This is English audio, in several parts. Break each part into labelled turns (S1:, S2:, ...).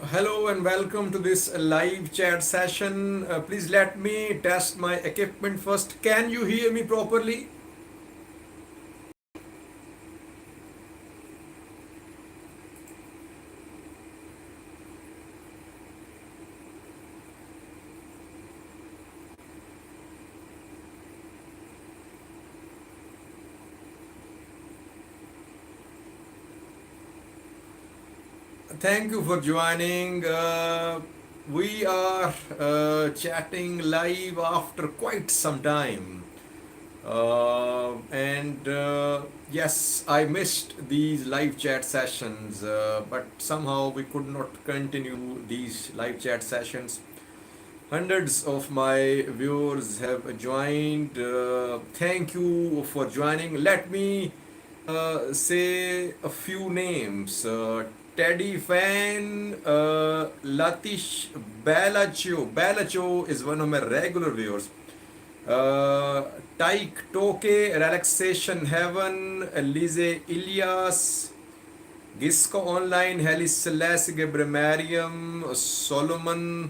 S1: Hello and welcome to this live chat session. Please let me test my equipment first. Can you hear me properly? Thank you for joining. We are chatting live after quite some time. And yes, I missed these live chat sessions, but somehow we could not continue these live chat sessions. Hundreds of my viewers have joined. Thank you for joining. Let me say a few names. Teddy Fan, Latish Balacho. Balacho is one of my regular viewers. Uh, Taik Toke, Relaxation Heaven, Lise Ilias, Gisco Online, Halis Selassie Mariam, Solomon,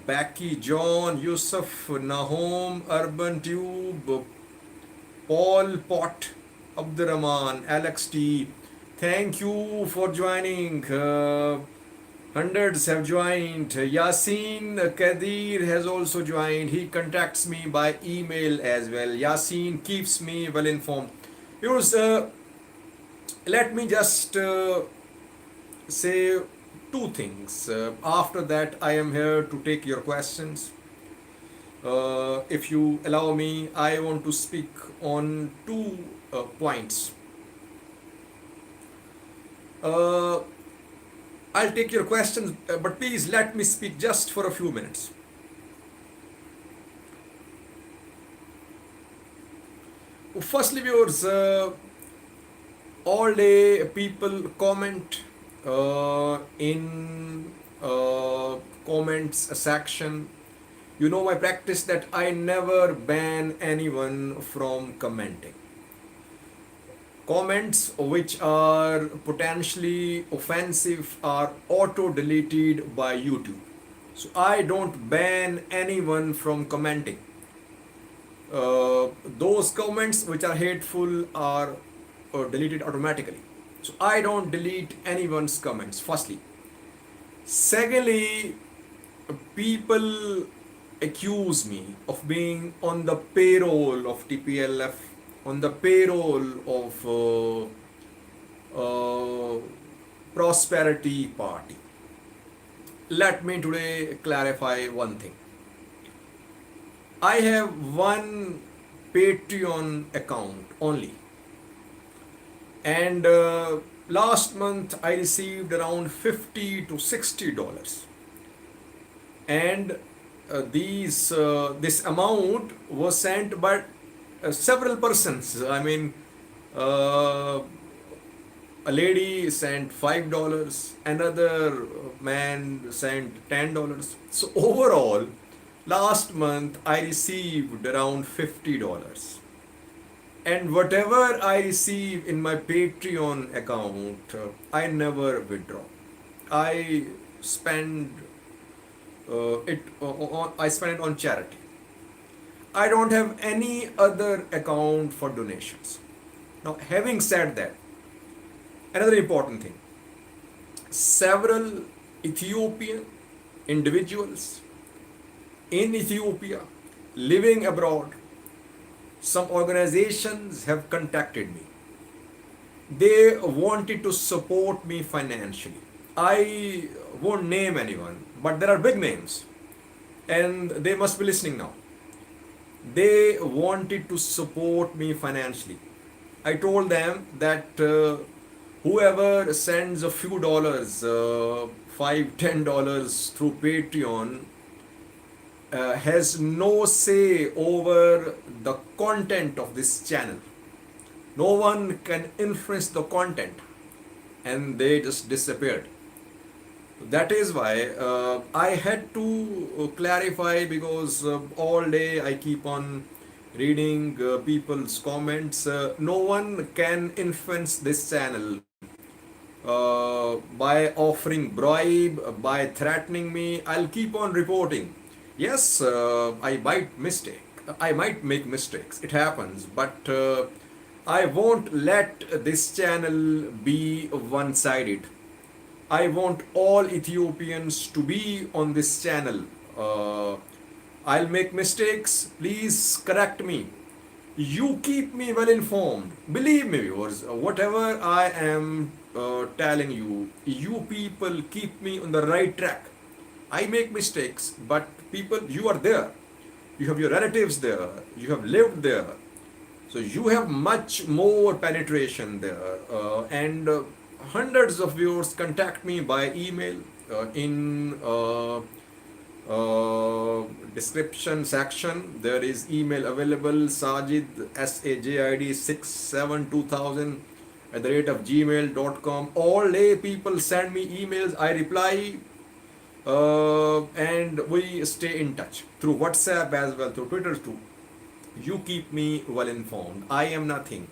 S1: Becky John, Yusuf, Nahom, Urban Tube, Paul Pot, Abdurrahman, Alex T. Thank you for joining. Hundreds have joined. Yasin Kadir has also joined. He contacts me by email as well. Yasin keeps me well informed. Here's, let me just say two things. After that, I am here to take your questions. If you allow me, I want to speak on two points. Uh, I'll take your questions, but please let me speak just for a few minutes. Firstly, viewers, all day people comment in comments section. You know my practice that I never ban anyone from commenting. Comments which are potentially offensive are auto deleted by YouTube. So I don't ban anyone from commenting. Those comments which are hateful are deleted automatically. So I don't delete anyone's comments, firstly. Secondly, people accuse me of being on the payroll of TPLF, on the payroll of Prosperity Party. Let me today clarify one thing. I have one Patreon account only, and last month I received around $50 to $60, and this amount was sent by several persons. I mean, uh, a lady sent $5, another man sent $10. So overall, last month I received around $50. And whatever I receive in my Patreon account, I never withdraw. I spend I spend it on charity. I don't have any other account for donations. Now, having said that, another important thing: several Ethiopian individuals in Ethiopia living abroad, some organizations have contacted me. They wanted to support me financially. I won't name anyone, but there are big names, and they must be listening now. They wanted to support me financially. I told them that whoever sends a few dollars, $5, $10 through Patreon, has no say over the content of this channel. No one can influence the content, and they just disappeared. That is why I had to clarify, because all day I keep on reading people's comments. No one can influence this channel. by offering bribe, by threatening me. I'll keep on reporting. Yes, I might make mistakes. It happens, but I won't let this channel be one-sided. I want all Ethiopians to be on this channel. Uh, I'll make mistakes. Please correct me. You keep me well informed. Believe me, viewers, whatever I am telling you, you people keep me on the right track. I make mistakes, but people, you are there. You have your relatives there. You have lived there. So you have much more penetration there. And hundreds of viewers contact me by email in description section. There is email available, Sajid SAJID 672000 at the rate of gmail.com. All day people send me emails, I reply, and we stay in touch through WhatsApp as well, through Twitter too. You keep me well informed. I am nothing.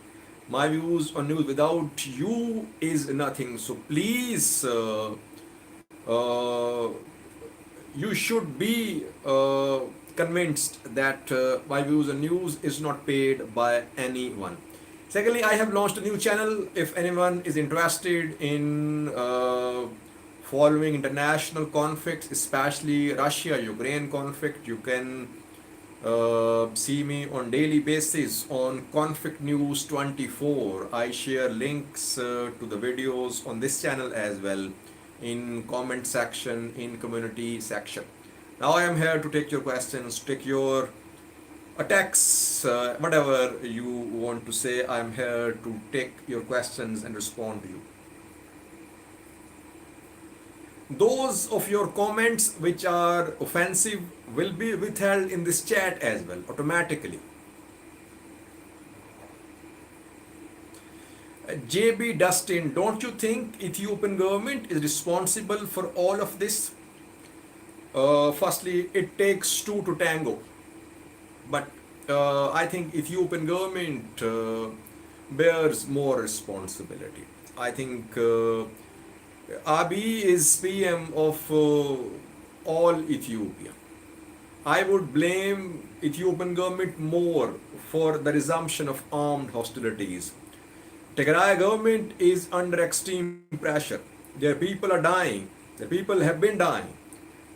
S1: My views on news without you is nothing. So please, uh, you should be convinced that my views on news is not paid by anyone. Secondly, I have launched a new channel. If anyone is interested in following international conflicts, especially Russia-Ukraine conflict, you can see me on daily basis on Conflict News 24. I share links to the videos on this channel as well in comment section, in community section. Now I am here to take your questions, take your attacks, whatever you want to say. I am here to take your questions and respond to you. Those of your comments which are offensive will be withheld in this chat as well automatically. JB Dustin, don't you think Ethiopian government is responsible for all of this? Firstly, it takes two to tango, but I think Ethiopian government bears more responsibility. I think Abiy is PM of all Ethiopia. I would blame Ethiopian government more for the resumption of armed hostilities. Tigray government is under extreme pressure. Their people are dying. Their people have been dying.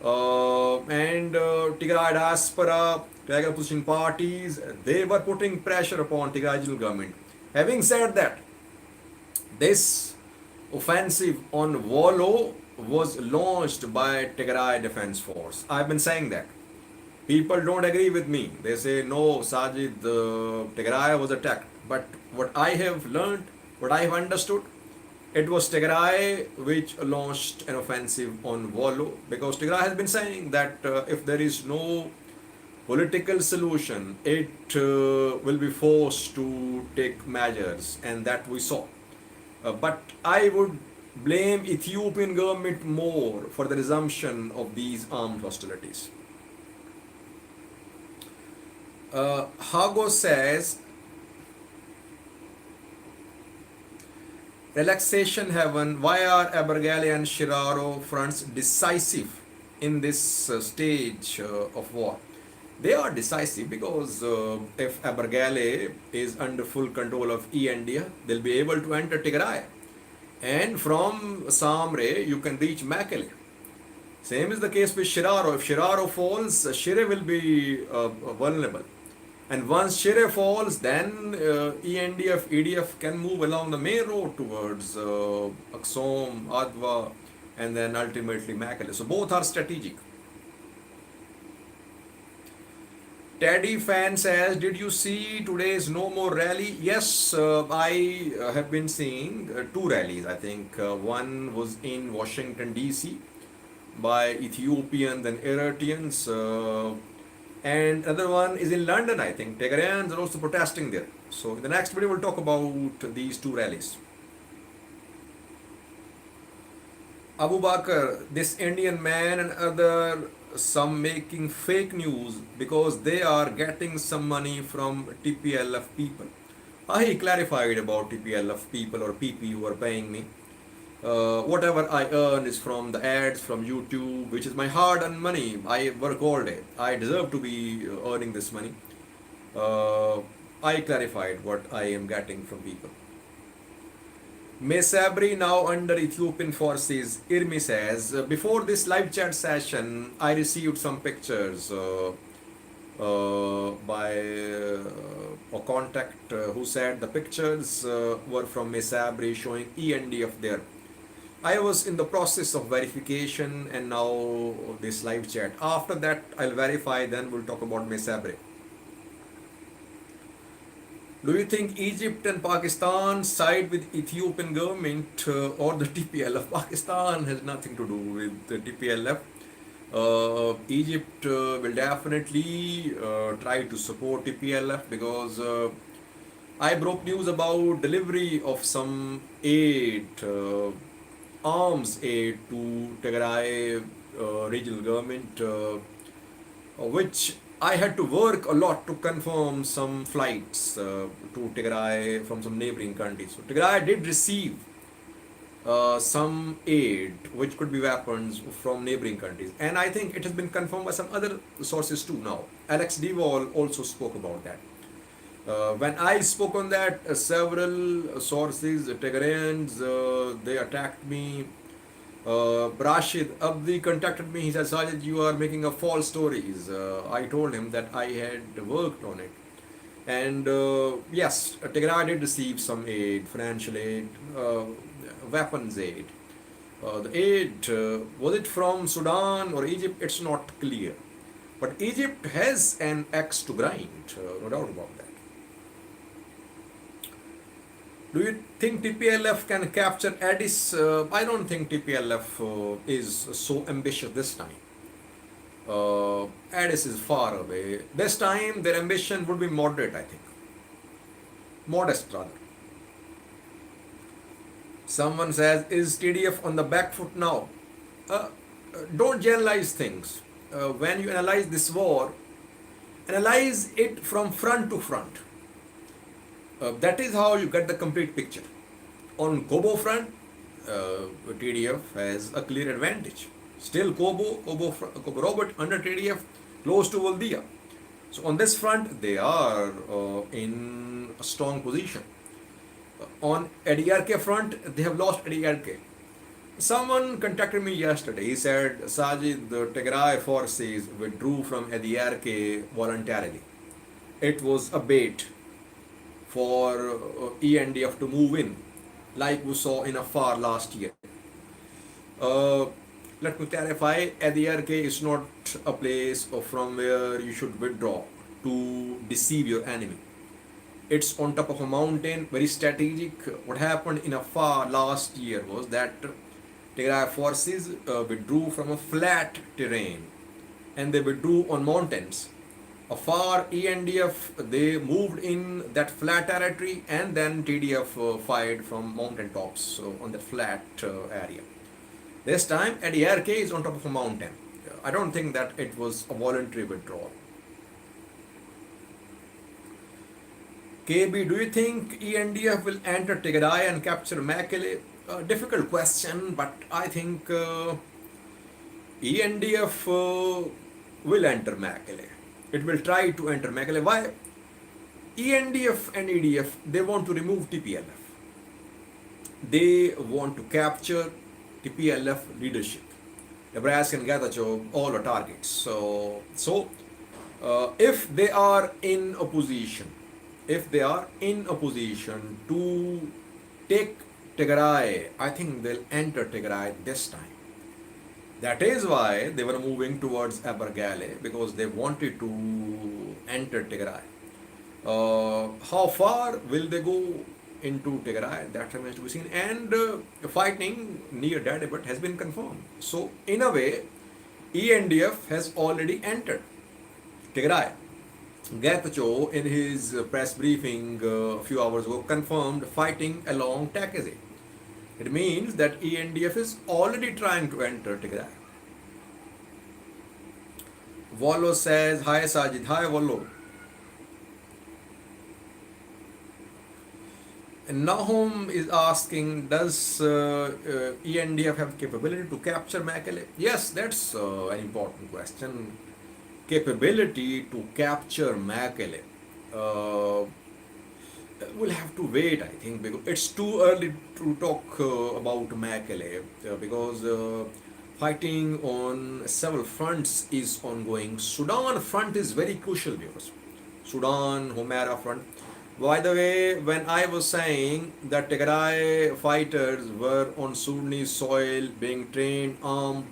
S1: And Tigray diaspora, Tigray opposition parties, they were putting pressure upon Tigray regional government. Having said that, this offensive on Wollo was launched by Tigray Defense Force. I've been saying that. People don't agree with me. They say, no, Sajid, Tigray was attacked. But what I have learned, what I have understood, it was Tigray which launched an offensive on Wollo, because Tigray has been saying that if there is no political solution, it will be forced to take measures, and that we saw. But I would blame Ethiopian government more for the resumption of these armed hostilities. Hago says, relaxation heaven, why are Abergale and Shiraro fronts decisive in this stage of war? They are decisive because if Abergale is under full control of India, they'll be able to enter Tigray. And from Samre, you can reach Mekelle. Same is the case with Shiraro. If Shiraro falls, Shire will be vulnerable. And once Shire falls, then ENDF, EDF can move along the main road towards Aksom, Adwa, and then ultimately Mekelle. So both are strategic. Teddy fan says, did you see today's No More rally? Yes, I have been seeing two rallies. I think one was in Washington DC by Ethiopians and Eritreans, and another one is in London. I think Tigrayans are also protesting there. So in the next video we'll talk about these two rallies. Abu Bakr, this Indian man and other some making fake news because they are getting some money from TPLF people. He clarified about TPLF people or PP who are paying me. Whatever I earn is from the ads from YouTube, which is my hard-earned money. I work all day. I deserve to be earning this money. Uh, I clarified what I am getting from people. Mesabri now under Ethiopian forces. Irmi says, before this live chat session, I received some pictures by a contact who said the pictures were from Mesabri showing ENDF there. I was in the process of verification and now this live chat. After that, I'll verify, then we'll talk about Mesabri. Do you think Egypt and Pakistan side with Ethiopian government or the TPLF? Pakistan has nothing to do with the TPLF. Egypt will definitely try to support TPLF because I broke news about delivery of some aid, arms aid to Tigray regional government, which I had to work a lot to confirm some flights to Tigray from some neighboring countries. So Tigray did receive some aid, which could be weapons from neighboring countries, and I think it has been confirmed by some other sources too now. Alex Devol also spoke about that. When I spoke on that, several sources, Tigrayans, they attacked me. Rashid Abdi contacted me. He said, Sajid, you are making up false stories. I told him that I had worked on it. And yes, Tigray did receive some aid, financial aid, weapons aid. The aid, was it from Sudan or Egypt? It's not clear. But Egypt has an axe to grind, no doubt about that. Do you think TPLF can capture Addis? I don't think TPLF is so ambitious this time. Addis is far away. This time their ambition would be moderate, I think. Modest rather. Someone says, is TDF on the back foot now? Don't generalize things. When you analyze this war, analyze it from front to front. That is how you get the complete picture. On Kobo front, TDF has a clear advantage. Still Kobo Robert under TDF close to Waldia. So on this front, they are in a strong position. On ADRK front, they have lost ADRK. Someone contacted me yesterday. He said, Sajid, the Tigray forces withdrew from ADRK voluntarily. It was a bait for ENDF to move in, like we saw in Afar last year. Let me clarify, ADRK is not a place from where you should withdraw to deceive your enemy. It's on top of a mountain, very strategic. What happened in Afar last year was that Tigray forces withdrew from a flat terrain and they withdrew on mountains. Afar ENDF, they moved in that flat territory and then TDF fired from mountain tops on that flat area. This time ADRK is on top of a mountain. I don't think that it was a voluntary withdrawal. KB, do you think ENDF will enter Tigray and capture Mekelle? Difficult question, but I think ENDF will enter Mekelle. It will try to enter Mekelle. Why? ENDF and EDF, they want to remove TPLF. They want to capture TPLF leadership. Nebraska and Getachew, all are targets. So if they are in a position, to take Tigray, I think they'll enter Tigray this time. That is why they were moving towards Abergale, because they wanted to enter Tigray. How far will they go into Tigray? That remains to be seen. And fighting near Dadabet has been confirmed. So in a way, ENDF has already entered Tigray. Getachew, in his press briefing a few hours ago, confirmed fighting along Takeze. It means that ENDF is already trying to enter Tigray. Wallo says, hi Sajid, hi Wallo. And Nahum is asking, does ENDF have capability to capture Mekele? Yes, that's an important question. Capability to capture Mekele. Uh, we'll have to wait, I think, because it's too early to talk about Mekele because fighting on several fronts is ongoing. Sudan front is very crucial, viewers. Sudan, Humera front. By the way, when I was saying that Tigray fighters were on Sudanese soil being trained, armed,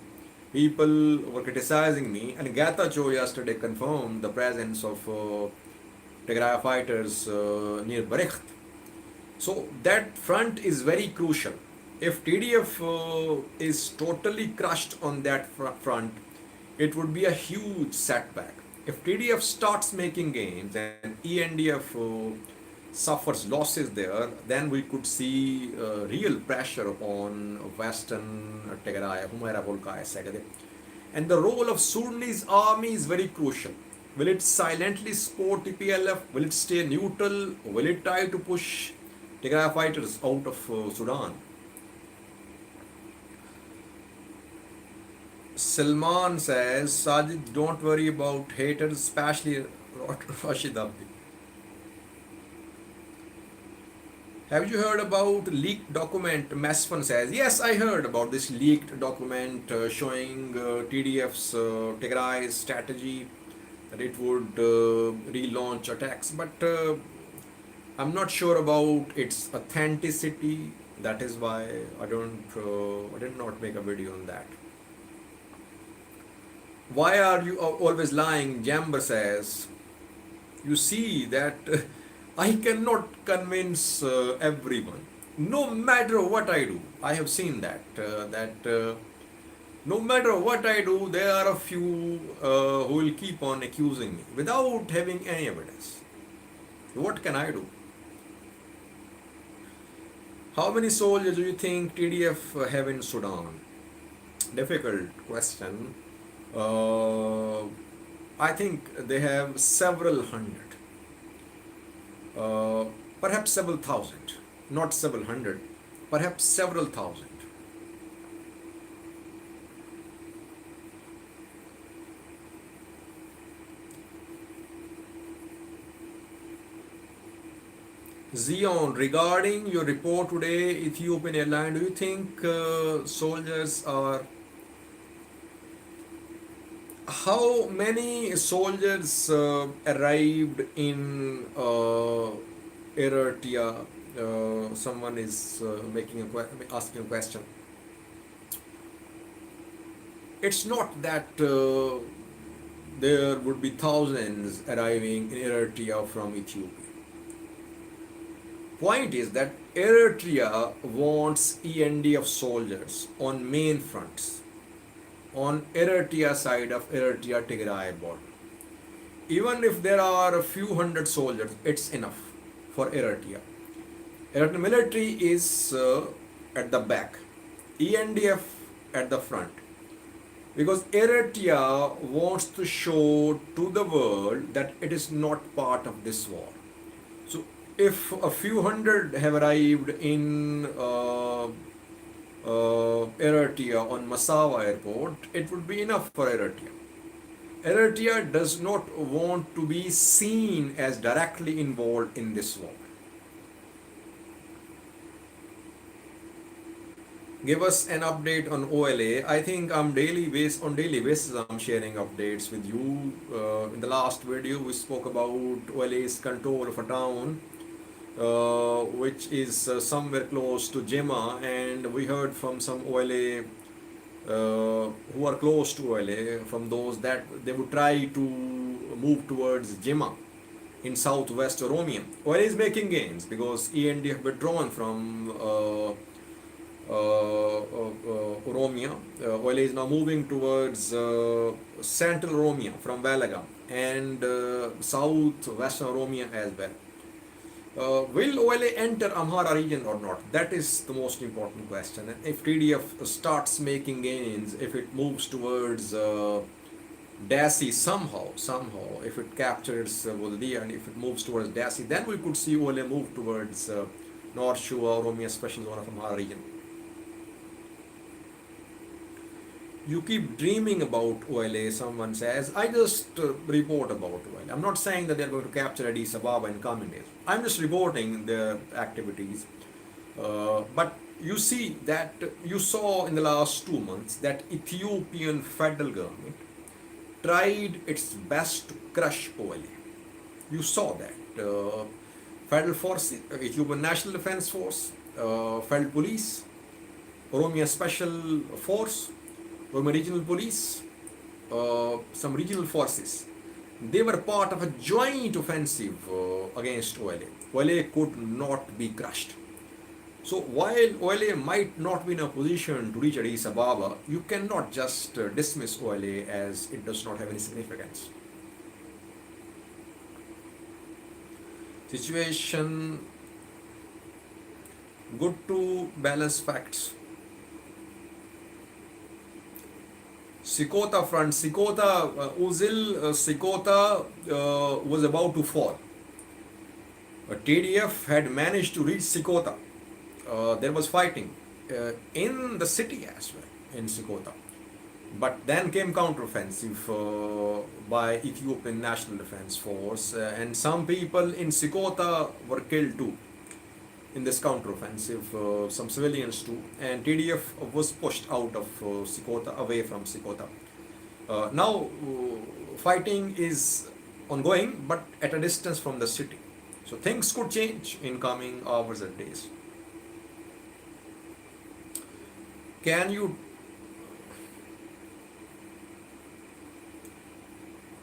S1: people were criticizing me, and Getachew yesterday confirmed the presence of Tigray fighters near Bericht. So that front is very crucial. If TDF is totally crushed on that front, it would be a huge setback. If TDF starts making gains and ENDF suffers losses there, then we could see real pressure upon Western Tigray, Humaira Volkaya Sagade. And the role of Sudanese army is very crucial. Will it silently support TPLF? Will it stay neutral? Will it try to push Tigray fighters out of Sudan? Salman says, Sajid, don't worry about haters, especially Rashid Abdi. Have you heard about leaked document? Masfan says, yes, I heard about this leaked document showing TDF's Tigray strategy that it would relaunch attacks, but I'm not sure about its authenticity. That is why I did not make a video on that. Why are you always lying? Jamber says, you see that I cannot convince everyone. No matter what I do, I have seen that no matter what I do, there are a few who will keep on accusing me without having any evidence. What can I do? How many soldiers do you think TDF have in Sudan? Difficult question. Uh, I think they have several hundred, uh, perhaps several thousand, not several hundred, perhaps several thousand. Zion, regarding your report today, Ethiopian airline, do you think soldiers are how many soldiers arrived in Eritrea? Someone is asking a question. It's not that there would be thousands arriving in Eritrea from Ethiopia. Point is that Eritrea wants ENDF soldiers on main fronts, on Eritrea side of Eritrea Tigray border. Even if there are a few hundred soldiers, it's enough for Eritrea. Eritrean military is at the back, ENDF at the front. Because Eritrea wants to show to the world that it is not part of this war. So if a few hundred have arrived in Eritrea on Massawa airport, it would be enough for Eritrea. Eritrea does not want to be seen as directly involved in this war. Give us an update on OLA. I think on daily basis I'm sharing updates with you. In the last video we spoke about OLA's control of a town which is somewhere close to Jema, and we heard from some OLA who are close to OLA, from those that they would try to move towards Jema in southwest Oromia. OLA is making gains because END have withdrawn from Oromia. OLA is now moving towards central Oromia from Valagam and southwestern Oromia as well. Will OLA enter Amhara region or not? That is the most important question. And if TDF starts making gains, if it moves towards Dasi somehow, if it captures Voldia and if it moves towards Dasi, then we could see OLA move towards North Shore, Oromia Special Zone of Amhara region. You keep dreaming about OLA, someone says. I just report about OLA. I'm not saying that they're going to capture Addis Ababa in coming days. I'm just reporting their activities. But you see that you saw in the last 2 months that Ethiopian federal government tried its best to crush OLA. You saw that. Federal Force, Ethiopian National Defense Force, Federal Police, Oromia Special Force, Oromia Regional Police, some regional forces. They were part of a joint offensive against OLA. OLA could not be crushed. So while OLA might not be in a position to reach Addis Ababa, you cannot just dismiss OLA as it does not have any significance. Situation good to balance facts. Sikota front, Sikota was about to fall. TDF had managed to reach Sikota. There was fighting in the city as well, in Sikota. But then came counteroffensive by Ethiopian National Defense Force, and some people in Sikota were killed too in this counteroffensive, some civilians too, and TDF was pushed out of Sikota, away from Sikota. Now fighting is ongoing, but at a distance from the city. So things could change in coming hours and days. Can you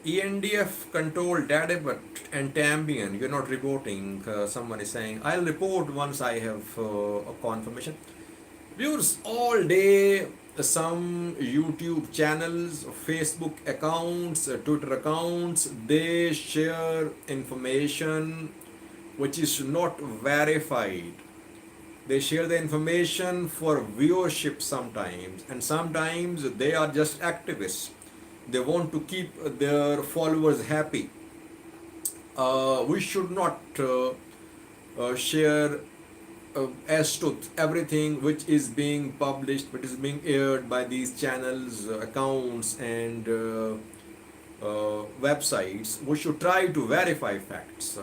S1: ENDF control Dadebut and Tambian? You're not reporting. Someone is saying, I'll report once I have a confirmation. Viewers, all day, some YouTube channels, Facebook accounts, Twitter accounts, they share information which is not verified. They share the information for viewership sometimes, and sometimes they are just activists. They want to keep their followers happy. We should not share as to everything which is being published, which is being aired by these channels, accounts, and websites. We should try to verify facts.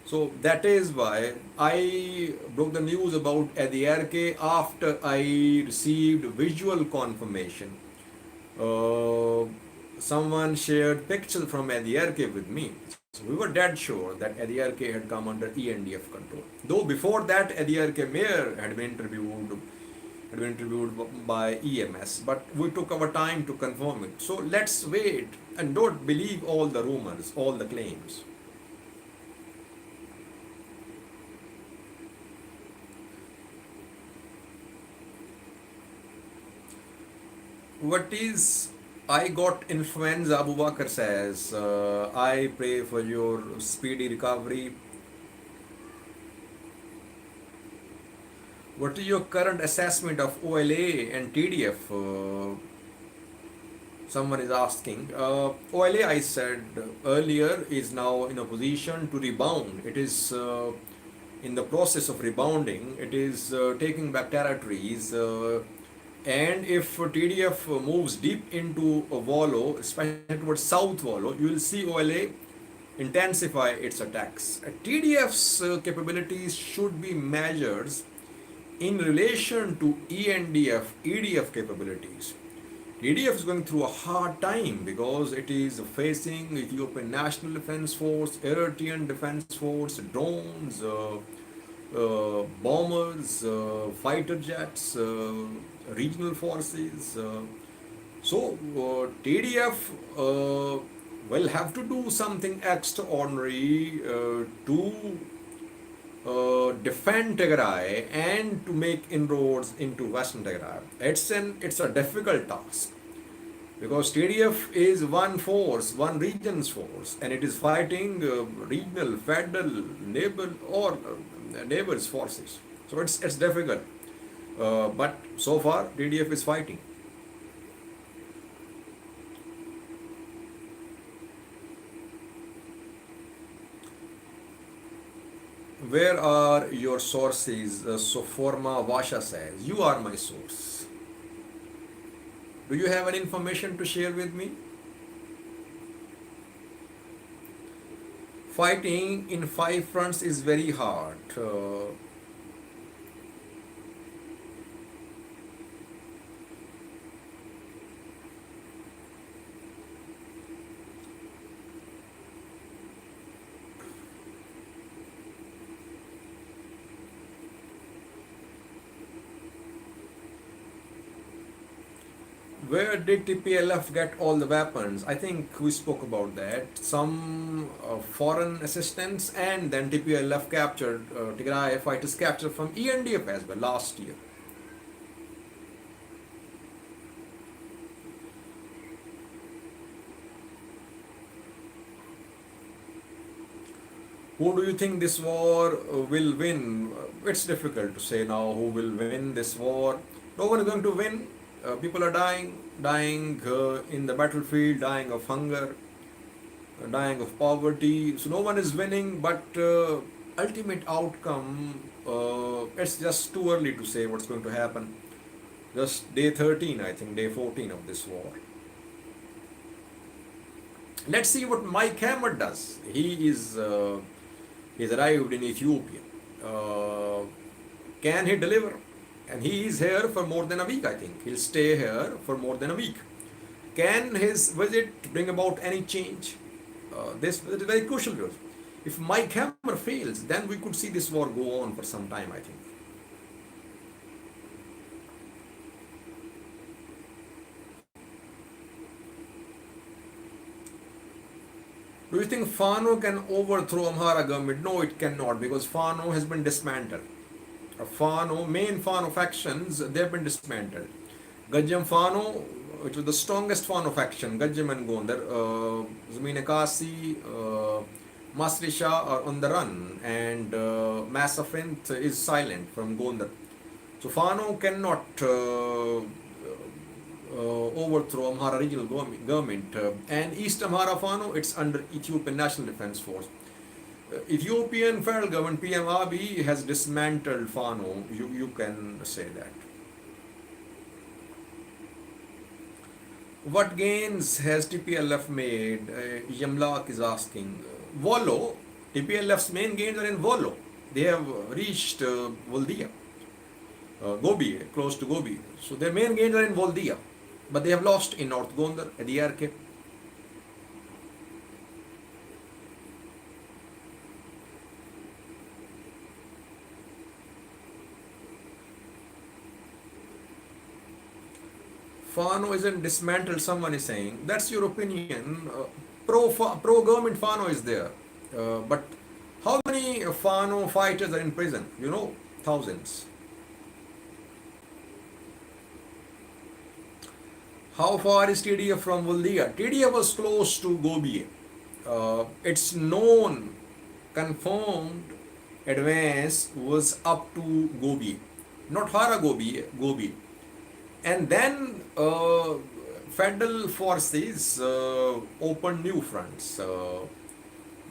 S1: So that is why I broke the news about Ediarke after I received visual confirmation. Someone shared pictures from Ediarke with me. So we were dead sure that Ediarke had come under ENDF control. Though before that, Ediarke mayor had been interviewed by EMS, but we took our time to confirm it. So let's wait and don't believe all the rumors, all the claims. What is I got influenza? Abu Bakr says, I pray for your speedy recovery. What is your current assessment of OLA and TDF? Someone is asking. OLA, I said earlier, is now in a position to rebound. It is in the process of rebounding. It is taking back territories. And if TDF moves deep into Wollo, especially towards South Wollo, you will see OLA intensify its attacks. TDF's capabilities should be measured in relation to EDF capabilities. TDF is going through a hard time because it is facing Ethiopian National Defense Force, Eritrean Defense Force, drones, bombers, fighter jets, regional forces. So TDF will have to do something extraordinary to defend Tigray and to make inroads into Western Tigray. It's a difficult task because TDF is one force, one region's force, and it is fighting regional, federal, neighbors forces. So it's difficult. But so far TDF is fighting. Where are your sources? Soforma Vasha says, you are my source. Do you have any information to share with me? Fighting in five fronts is very hard. Where did TPLF get all the weapons? I think we spoke about that. Some foreign assistance, and then TPLF captured, Tigray fighters captured from ENDF as well last year. Who do you think this war will win? It's difficult to say now who will win this war. No one is going to win. People are dying in the battlefield, dying of hunger, dying of poverty. So no one is winning, but ultimate outcome, it's just too early to say what's going to happen. Just day 13, I think, day 14 of this war. Let's see what Mike Hammer does. He's arrived in Ethiopia. Uh, can he deliver? And he is here for more than a week, I think. He'll stay here for more than a week. Can his visit bring about any change? This visit is very crucial to us. If Mike Hammer fails, then we could see this war go on for some time, I think. Do you think Fano can overthrow Amhara government? No, it cannot, because Fano has been dismantled. Main Fano factions, they have been dismantled. Gajam Fano, which was the strongest Fano faction, Gajam and Gondar, Zameen Akasi, Masrisha are on the run, and Masafint is silent from Gondar. So Fano cannot overthrow Amhara regional government. And East Amhara Fano, it's under Ethiopian National Defense Force. Ethiopian federal government, PM Abiy, has dismantled Fano. You can say that. What gains has TPLF made? Yamlak is asking. Volo, TPLF's main gains are in Volo. They have reached Voldia, Gobi, close to Gobi. So their main gains are in Voldia. But they have lost in North Gondar, Ediarke. Fano isn't dismantled, someone is saying. That's your opinion. Pro government Fano is there. But how many Fano fighters are in prison? You know, thousands. How far is TDF from Voldia? TDF was close to Gobi. It's known, confirmed advance was up to Gobi, not Hara Gobi, Gobi. And then federal forces opened new fronts.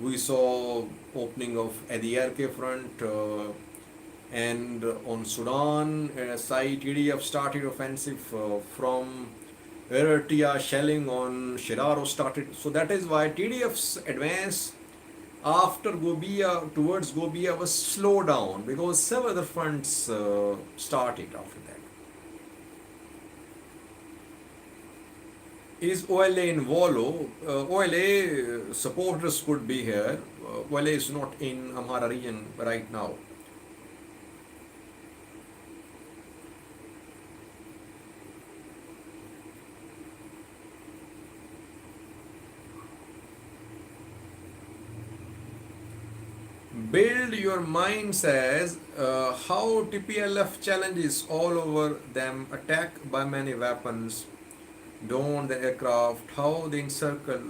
S1: We saw opening of Ediarke front, and on Sudan side, TDF started offensive from Eritrea. Shelling on Shiraro started. So that is why TDF's advance after Gobia towards Gobia was slowed down, because some other fronts started after that. Is OLA in Volo? OLA supporters could be here. OLA is not in Amhara region right now. Build your mind says how TPLF challenges all over them, attack by many weapons, drone the aircraft, how they encircle.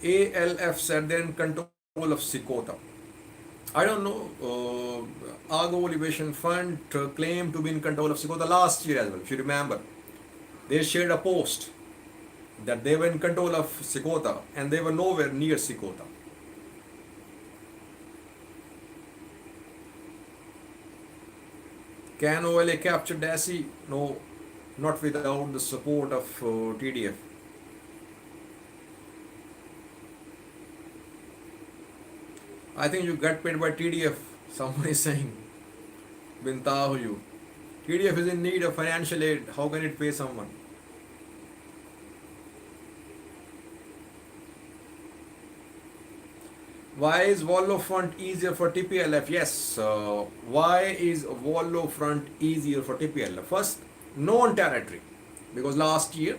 S1: ALF said they're in control of Sikota. I don't know. Argo Liberation Front claimed to be in control of Sikota last year as well, if you remember. They shared a post. that they were in control of Sikota and they were nowhere near Sikota. Can OLA capture Daisy? No, not without the support of TDF. I think you get paid by TDF. Someone is saying, Bintahu. TDF is in need of financial aid. How can it pay someone? Why is Wallo front easier for TPLF? Yes. Why is Wallo front easier for TPLF? First, known territory. Because last year,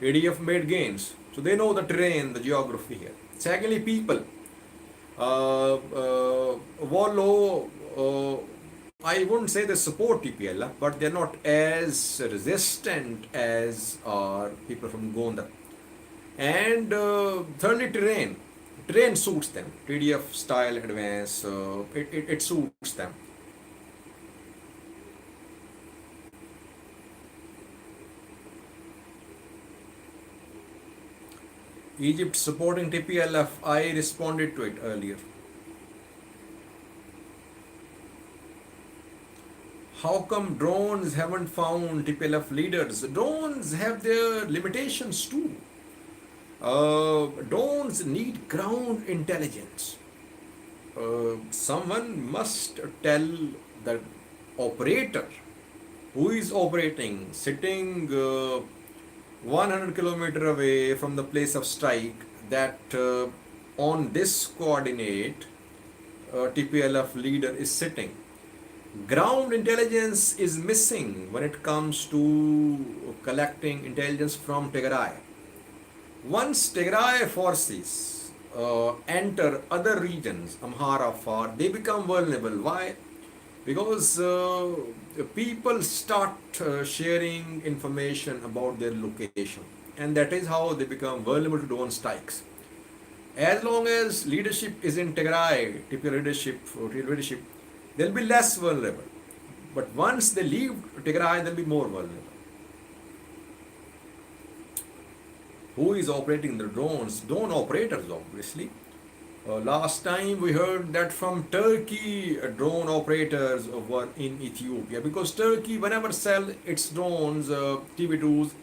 S1: TDF made gains. So they know the terrain, the geography here. Secondly, people. Wallo, I wouldn't say they support TPLF, but they're not as resistant as are people from Gondar. And thirdly, terrain. Terrain suits them. TDF style advance, it suits them. Egypt supporting TPLF, I responded to it earlier. How come drones haven't found TPLF leaders? Drones have their limitations too. Drones need ground intelligence. Someone must tell the operator who is operating, sitting 100 kilometers away from the place of strike, that on this coordinate TPLF leader is sitting. Ground intelligence is missing when it comes to collecting intelligence from Tigray. Once Tigray forces enter other regions, Amhara, Afar, they become vulnerable. Why? Because people start sharing information about their location, and that is how they become vulnerable to drone strikes. As long as leadership is in Tigray, TPL leadership, real leadership, they'll be less vulnerable. But once they leave Tigray, they'll be more vulnerable. Who is operating the drones? Drone operators, obviously. Last time we heard that from Turkey, drone operators were in Ethiopia, because Turkey, whenever sell its drones, TV2s,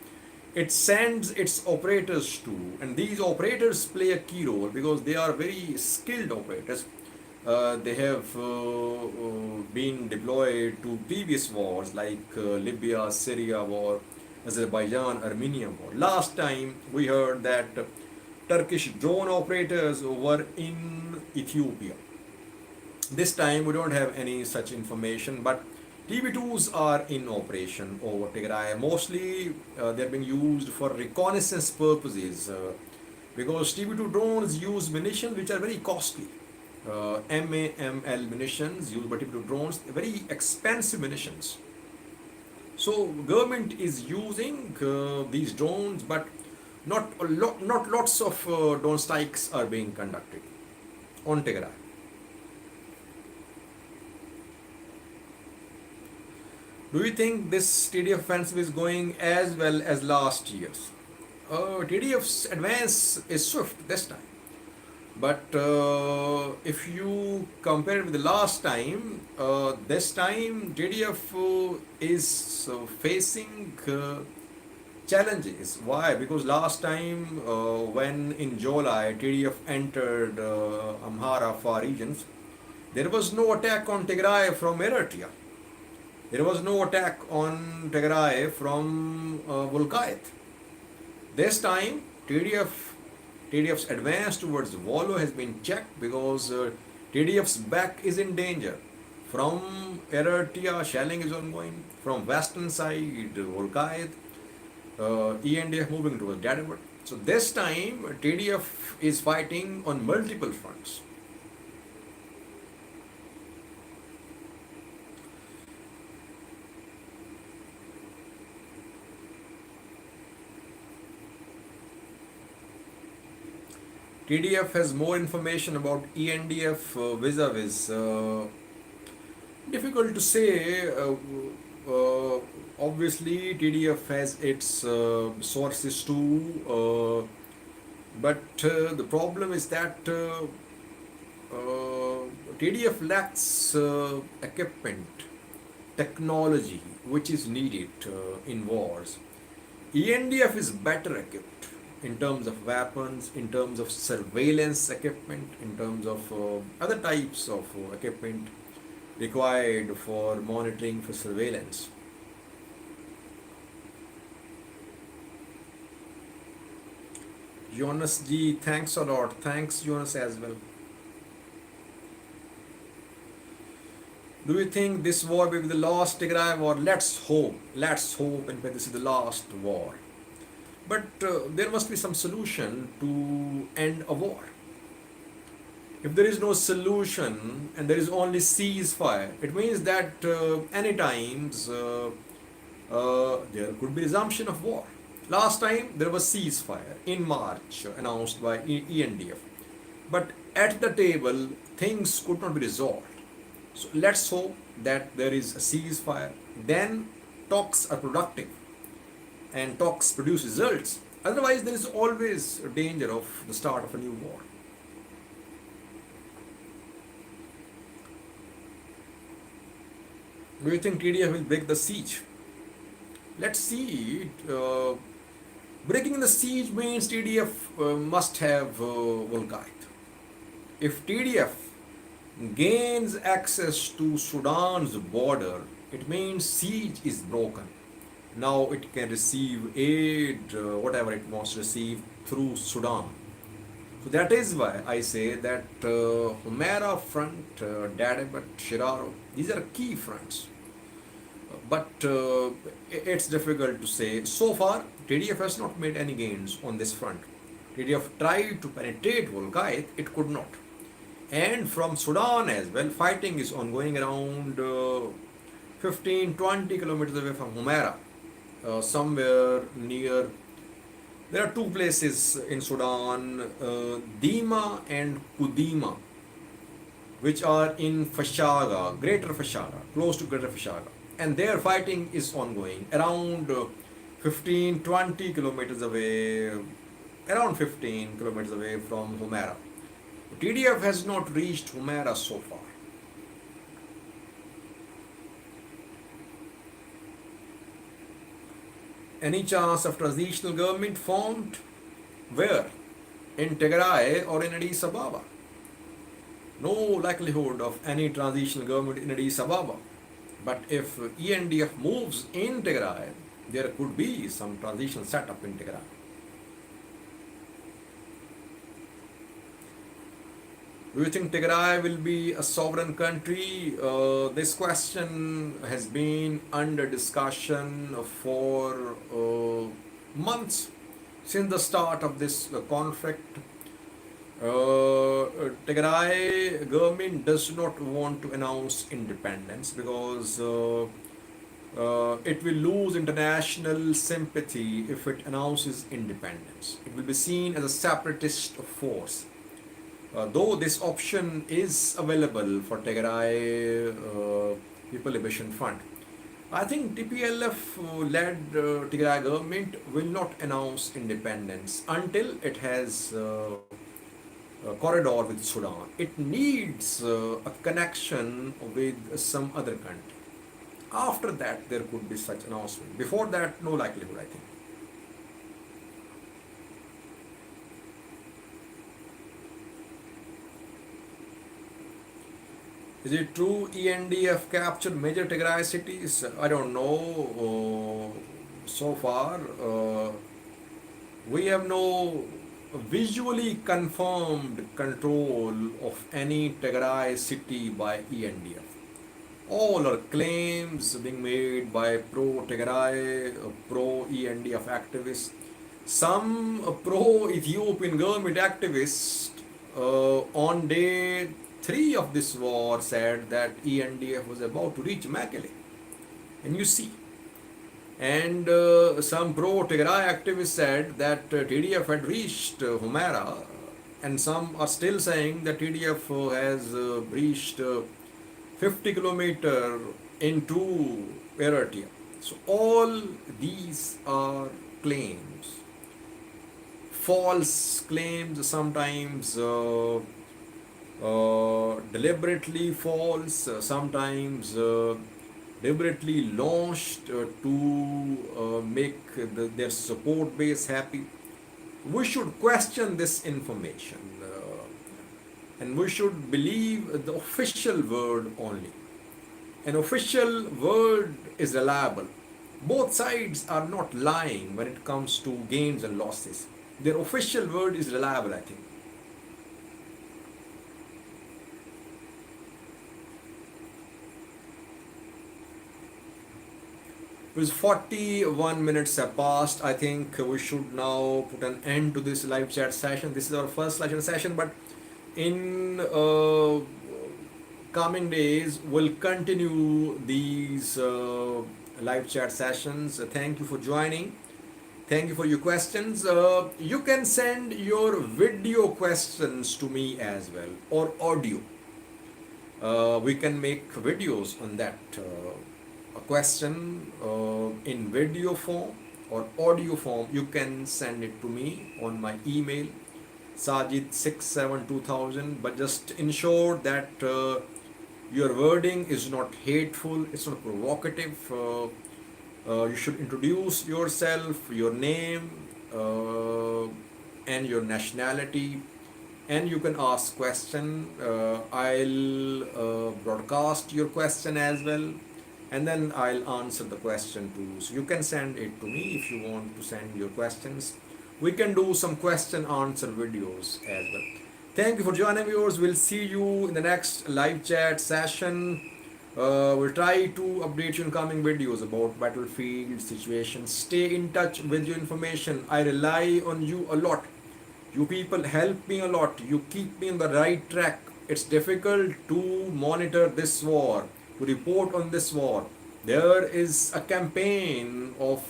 S1: it sends its operators to, and these operators play a key role because they are very skilled operators. They have been deployed to previous wars like Libya, Syria war, Azerbaijan, Armenia war. Last time we heard that Turkish drone operators were in Ethiopia. This time we don't have any such information, but TV2s are in operation over Tigray. Mostly they're being used for reconnaissance purposes because TV2 drones use munitions which are very costly. MAML munitions used by TV2 drones, very expensive munitions. So government is using these drones, but not lots of drone strikes are being conducted on Tigray. Do you think this TDF offensive is going as well as last year's? TDF's advance is swift this time. But if you compare it with the last time, this time TDF is facing challenges. Why? Because last time when in July TDF entered Amhara Afar regions, there was no attack on Tigray from Eritrea. There was no attack on Tigray from Volkayet. This time TDF's advance towards Wallo has been checked because TDF's back is in danger. From Eritrea, shelling is ongoing. From western side, Volkayet, ENDF moving towards Dadabad. So this time TDF is fighting on multiple fronts. TDF has more information about ENDF vis-a-vis. Difficult to say. obviously TDF has its sources too, but the problem is that TDF lacks equipment, technology which is needed in wars. ENDF is better equipped in terms of weapons, in terms of surveillance equipment, in terms of other types of equipment required for monitoring, for surveillance. Jonas G, thanks a lot. Thanks, Jonas, as well. Do you think this war will be the last Tigray war? Let's hope. Let's hope, and this is the last war. But there must be some solution to end a war. If there is no solution and there is only ceasefire, it means that any times there could be resumption of war. Last time there was ceasefire in March announced by ENDF, but at the table things could not be resolved. So let's hope that there is a ceasefire. Then talks are productive and talks produce results. Otherwise, there is always a danger of the start of a new war. Do you think TDF will break the siege? Let's see. Breaking the siege means TDF must have Volkite. If TDF gains access to Sudan's border, it means siege is broken. Now it can receive aid, whatever it wants to receive through Sudan. So that is why I say that Humera front, Dadabat, Shiraro, these are key fronts. But it's difficult to say. So far, TDF has not made any gains on this front. TDF tried to penetrate Volkite, it could not. And from Sudan as well, fighting is ongoing around 15-20 kilometers away from Humera, somewhere near. There are two places in Sudan, Dima and Kudima, which are in Fashaga, Greater Fashaga, close to Greater Fashaga. And their fighting is ongoing around 15-20 kilometers away, around 15 kilometers away from Humera. TDF has not reached Humera so far. Any chance of transitional government formed? Where? In Tigray or in Addis Ababa? No likelihood of any transitional government in Addis Ababa. But if ENDF moves in Tigray, there could be some transitional setup in Tigray. Do you think Tigray will be a sovereign country? This question has been under discussion for months since the start of this conflict. Tigray government does not want to announce independence because it will lose international sympathy if it announces independence. It will be seen as a separatist force. Though this option is available for Tigray People Liberation Front, I think TPLF-led Tigray government will not announce independence until it has a corridor with Sudan. It needs a connection with some other country. After that, there could be such announcement. Before that, no likelihood, I think. Is it true ENDF captured major Tigray cities? I don't know. So far, we have no visually confirmed control of any Tigray city by ENDF. All are claims being made by pro-Tigray, pro-ENDF activists. Some pro-Ethiopian government activists on day 3 of this war said that ENDF was about to reach Mekelle. And you see. And some pro-Tigray activists said that TDF had reached Humera, and some are still saying that TDF has reached 50 kilometer into Eritrea. So all these are claims, false claims, sometimes deliberately false, sometimes deliberately launched to make their support base happy. We should question this information and we should believe the official word only. An official word is reliable. Both sides are not lying when it comes to gains and losses. Their official word is reliable, I think. Because 41 minutes have passed, I think we should now put an end to this live chat session. This is our first live chat session, but in coming days, we'll continue these live chat sessions. Thank you for joining. Thank you for your questions. You can send your video questions to me as well, or audio. We can make videos on that. A question in video form or audio form, you can send it to me on my email sajid672000, but just ensure that your wording is not hateful, it's not provocative. You should introduce yourself, your name, and your nationality, and you can ask question. I'll broadcast your question as well, and then I'll answer the question too. So you can send it to me if you want to send your questions. We can do some question answer videos as well. Thank you for joining, viewers. We'll see you in the next live chat session. We'll try to update you in coming videos about battlefield situations. Stay in touch with your information. I rely on you a lot. You people help me a lot. You keep me on the right track. It's difficult to monitor this war, to report on this war. There is a campaign of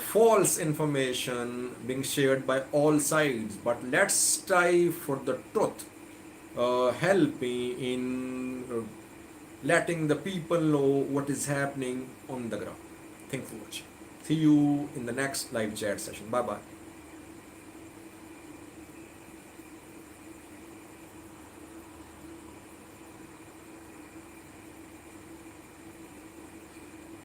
S1: false information being shared by all sides, but let's strive for the truth. Help me in letting the people know what is happening on the ground. Thanks for watching. See you in the next live chat session. Bye bye.